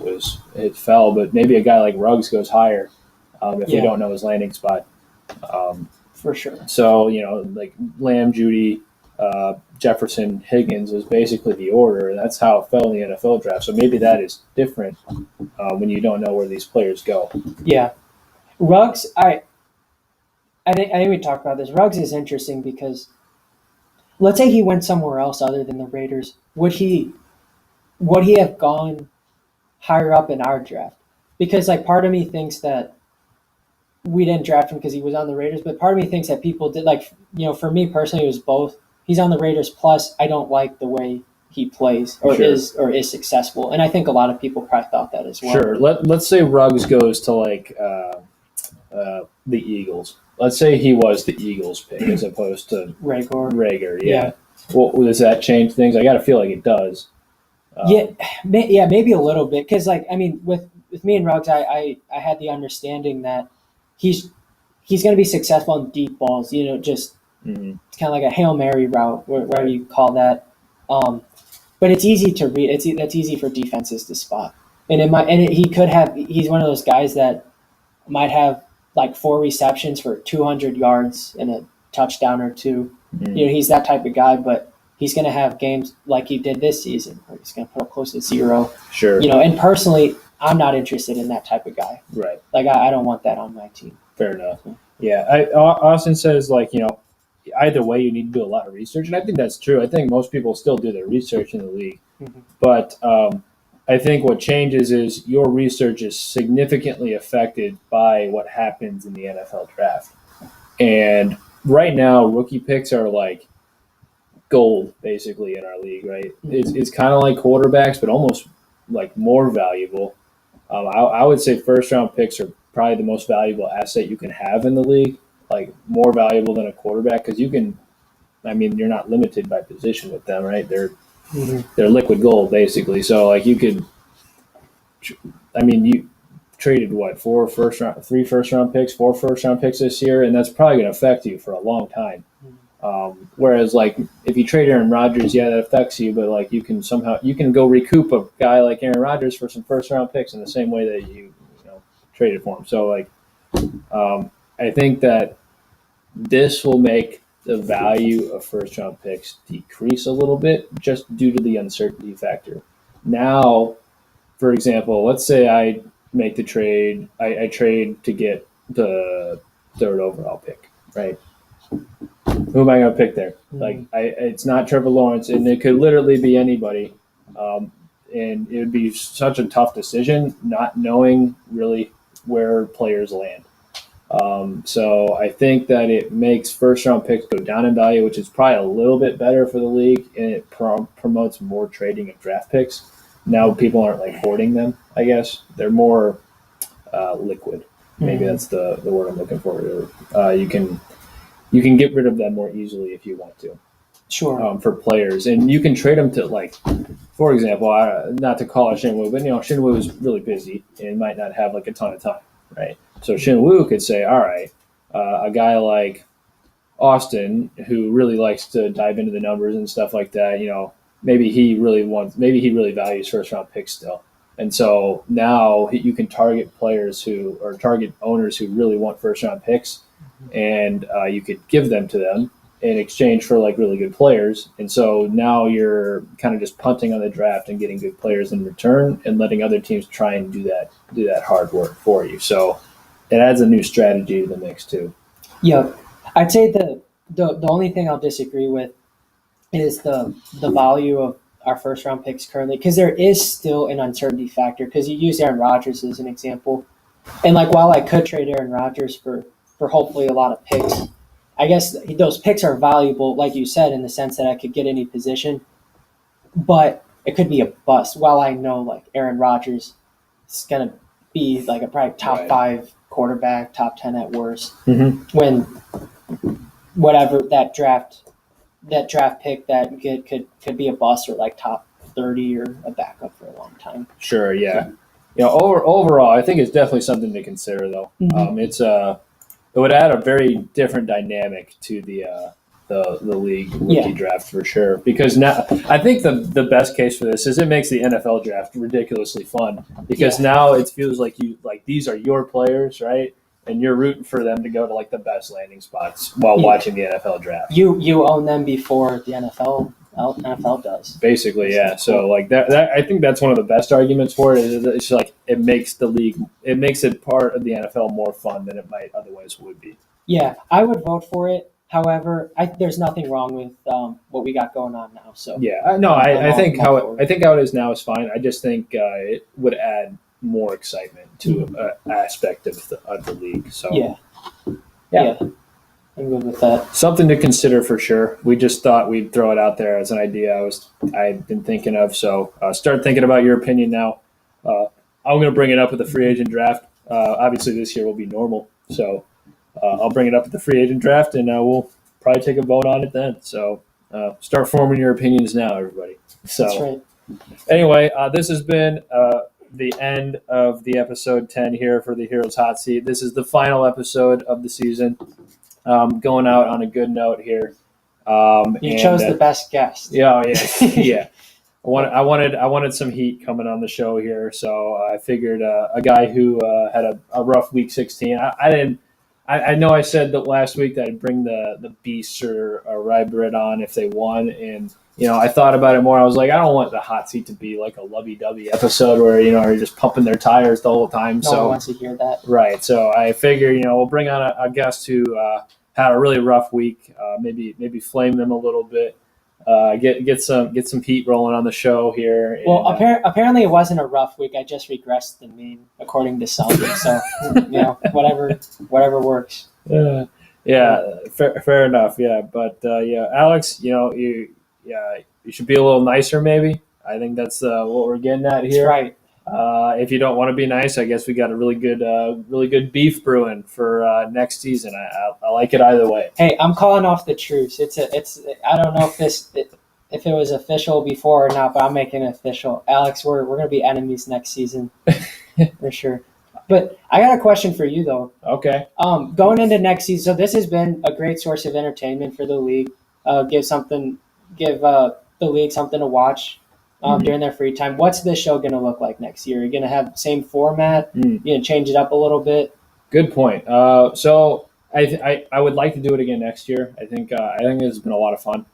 A: it fell, but maybe a guy like Ruggs goes higher if you don't know his landing spot.
B: For sure.
A: So like Lamb, Jeudy. Jefferson, Higgins is basically the order, and that's how it fell in the NFL draft. So maybe that is different when you don't know where these players go.
B: Yeah, Ruggs. I think we talked about this. Ruggs is interesting because let's say he went somewhere else other than the Raiders. Would he have gone higher up in our draft? Because like part of me thinks that we didn't draft him because he was on the Raiders, but part of me thinks that people did. Like for me personally, it was both. He's on the Raiders, plus I don't like the way he plays or is successful. And I think a lot of people probably thought that as well.
A: Sure. Let's say Ruggs goes to like the Eagles. Let's say he was the Eagles pick as opposed to Rager. Yeah. Well, does that change things? I got to feel like it does.
B: Maybe a little bit. Because like, I mean, with me and Ruggs, I had the understanding that he's going to be successful on deep balls, just it's kind of like a Hail Mary route, whatever you call that. But it's easy to read. That's easy for defenses to spot. And he's one of those guys that might have like 4 receptions for 200 yards and a touchdown or 2. He's that type of guy, but he's going to have games like he did this season where he's going to put up close to 0.
A: Sure.
B: And personally, I'm not interested in that type of guy.
A: Right.
B: Like I don't want that on my team.
A: Fair enough. Yeah. Austin says like, either way, you need to do a lot of research, and I think that's true. I think most people still do their research in the league, but I think what changes is your research is significantly affected by what happens in the NFL draft. And right now, rookie picks are like gold, basically, in our league. Right? It's kind of like quarterbacks, but almost like more valuable. I would say first-round picks are probably the most valuable asset you can have in the league. Like more valuable than a quarterback because you're not limited by position with them, right? They're liquid gold basically. So like you traded 4 first-round picks, 4 first-round picks this year, and that's probably going to affect you for a long time. Whereas like if you trade Aaron Rodgers, that affects you, but like you can go recoup a guy like Aaron Rodgers for some first-round picks in the same way that you traded for him. So like I think that this will make the value of first-round picks decrease a little bit just due to the uncertainty factor. Now, for example, let's say I make the trade. I trade to get the 3rd overall pick, right? Who am I going to pick there? Like, it's not Trevor Lawrence, and it could literally be anybody. and it would be such a tough decision not knowing really where players land. So I think that it makes first-round picks go down in value, which is probably a little bit better for the league, and it promotes more trading of draft picks. Now people aren't like hoarding them, I guess. They're more liquid. Maybe that's the word I'm looking for. You can get rid of them more easily if you want to.
B: Sure.
A: For players, and you can trade them to, like, for example, not to call it Shinwoo, but Shinwoo is really busy and might not have like a ton of time, right? So Shinwoo could say, all right, a guy like Austin who really likes to dive into the numbers and stuff like that, maybe he really values first round picks still. And so now you can target target owners who really want first round picks, and you could give them to them in exchange for like really good players. And so now you're kind of just punting on the draft and getting good players in return and letting other teams try and do that hard work for you. So it adds a new strategy to the mix too.
B: Yeah. I'd say the only thing I'll disagree with is the value of our first round picks currently, because there is still an uncertainty factor, because you use Aaron Rodgers as an example. And like, while I could trade Aaron Rodgers for hopefully a lot of picks, I guess those picks are valuable, like you said, in the sense that I could get any position, but it could be a bust. While I know like Aaron Rodgers is going to be like a probably top 5 quarterback, top 10 at worst, when whatever that draft pick that could be a bust or like top 30 or a backup for a long time.
A: Sure, yeah. Overall, I think it's definitely something to consider, though. It would add a very different dynamic to the league rookie draft for sure. Because now, I think the best case for this is it makes the NFL draft ridiculously fun, because now it feels like these are your players, right? And you're rooting for them to go to like the best landing spots while watching the NFL draft. You
B: own them before the NFL does.
A: Basically, yeah. So like that I think that's one of the best arguments for it. Is it's like it makes it part of the NFL more fun than it might otherwise would be.
B: Yeah, I would vote for it. However, there's nothing wrong with what we got going on now. So
A: yeah, I think how it is now is fine. I just think it would add more excitement to an aspect of the league. So yeah.
B: I'm good with that.
A: Something to consider for sure. We just thought we'd throw it out there as an idea I've been thinking of. So start thinking about your opinion now. I'm going to bring it up with the free agent draft. Obviously, this year will be normal. So I'll bring it up at the free agent draft, and we'll probably take a vote on it then. So start forming your opinions now, everybody. So
B: that's right.
A: Anyway, this has been the end of the episode 10 here for the Heroes Hot Seat. This is the final episode of the season. Going out on a good note here.
B: You chose the best guest.
A: Yeah, yeah. I wanted some heat coming on the show here, so I figured a guy who had a rough week 16. I know I said that last week that I'd bring the Beast or Rybrid on if they won, and I thought about it more. I was like, I don't want the hot seat to be like a lovey-dovey episode where you're just pumping their tires the whole time.
B: No one wants to hear that.
A: Right. So I figured we'll bring on a guest who had a really rough week. Maybe flame them a little bit. Get some heat rolling on the show here.
B: Well, apparently it wasn't a rough week. I just regressed the mean, according to some. So whatever works.
A: Yeah, fair enough. Yeah, but Alex, you should be a little nicer. Maybe I think that's what we're getting at here.
B: That's right.
A: If you don't want to be nice, I guess we got a really good beef brewing for next season. I like it either way.
B: Hey, I'm calling off the truce. I don't know if it was official before or not, but I'm making it official. Alex, we're gonna be enemies next season for sure. But I got a question for you though.
A: Okay.
B: Going into next season, so this has been a great source of entertainment for the league. Give the league something to watch. During their free time. What's this show going to look like next year? Are you going to have the same format? You going to change it up a little bit?
A: Good point. So I would like to do it again next year. I think it's been a lot of fun.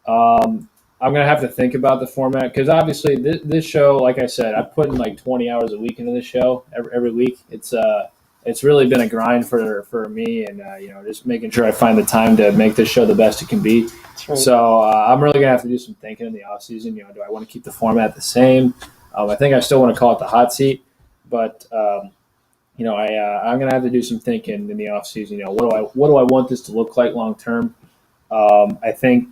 A: I'm going to have to think about the format because obviously this show, like I said, I put in like 20 hours a week into this show every week. It's really been a grind for me, and just making sure I find the time to make this show the best it can be. Right. So I'm really gonna have to do some thinking in the off season. Do I want to keep the format the same? I think I still want to call it the hot seat, but I'm going to have to do some thinking in the offseason. What do I want this to look like long term? I think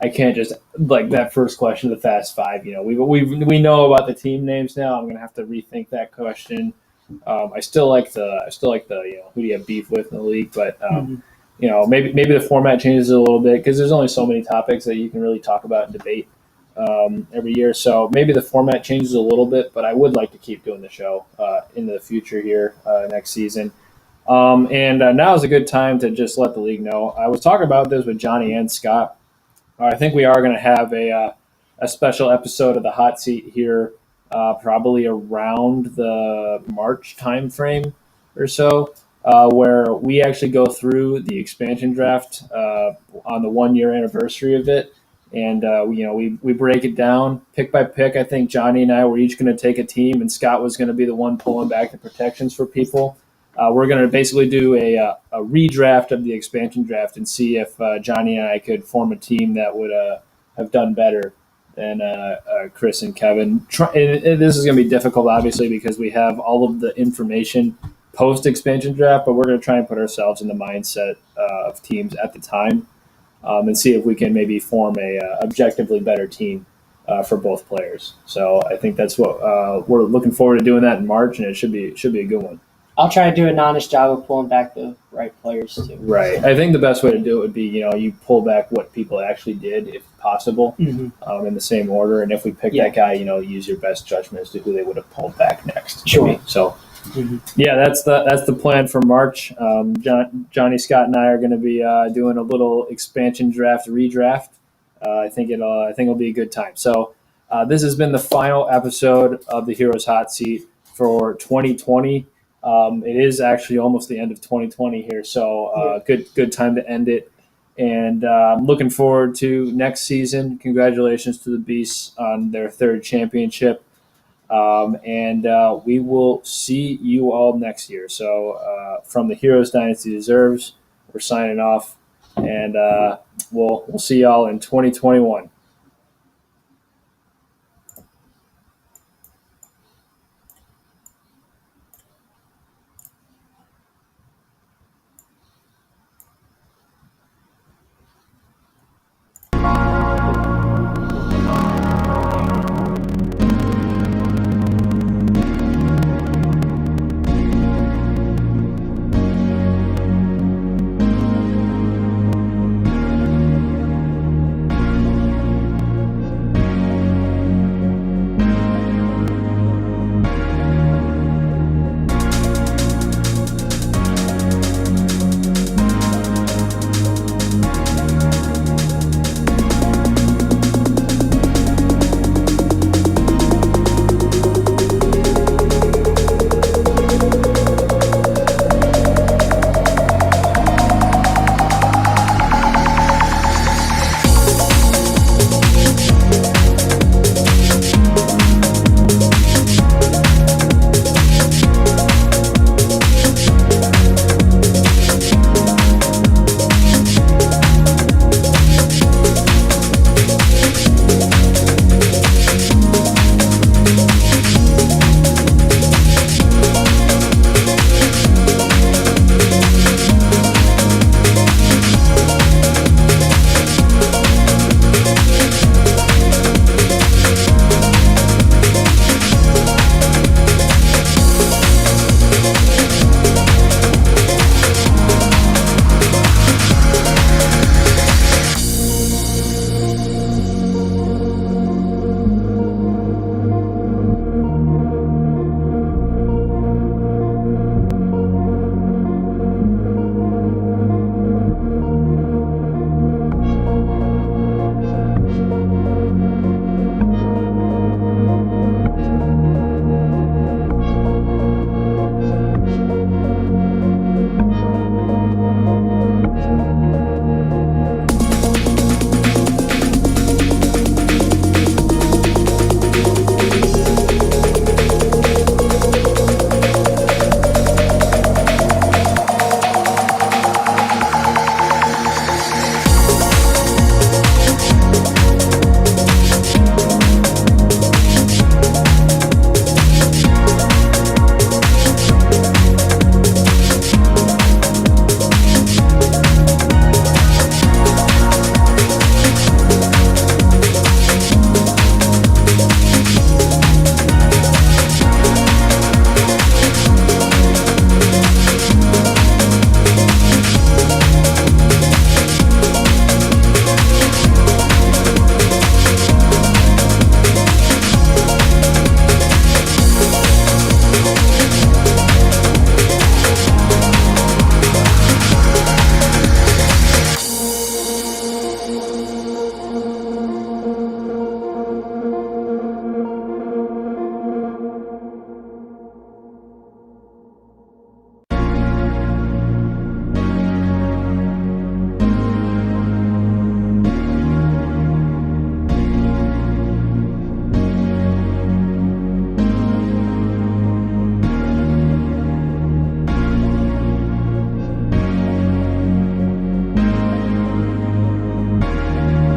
A: I can't just like that first question of the Fast Five. We know about the team names now. I'm going to have to rethink that question. I still like the who do you have beef with in the league, but maybe the format changes a little bit because there's only so many topics that you can really talk about and debate every year. So maybe the format changes a little bit, but I would like to keep doing the show into the future here next season. And now is a good time to just let the league know. I was talking about this with Johnny and Scott. I think we are going to have a special episode of the hot seat here, probably around the March timeframe or so, where we actually go through the expansion draft on the 1 year anniversary of it. And we break it down pick by pick. I think Johnny and I were each going to take a team, and Scott was going to be the one pulling back the protections for people. We're going to basically do a redraft of the expansion draft and see if Johnny and I could form a team that would have done better than Chris and Kevin. This is going to be difficult, obviously, because we have all of the information post-expansion draft, but we're going to try and put ourselves in the mindset of teams at the time and see if we can maybe form a objectively better team for both players. So I think that's what we're looking forward to doing that in March, and it should be a good one.
B: I'll try to do an honest job of pulling back the right players too.
A: Right. I think the best way to do it would be, you pull back what people actually did, if possible, in the same order. And if we pick that guy, use your best judgment as to who they would have pulled back next.
B: Sure.
A: Maybe. So, that's the plan for March. Johnny, Scott, and I are going to be doing a little expansion draft redraft. I think it'll be a good time. So, this has been the final episode of the Heroes Hot Seat for 2020. It is actually almost the end of 2020 here, so good time to end it. And I'm looking forward to next season. Congratulations to the Beasts on their third championship. And we will see you all next year. So from the Heroes Dynasty Deserves, we're signing off, and we'll see y'all in 2021.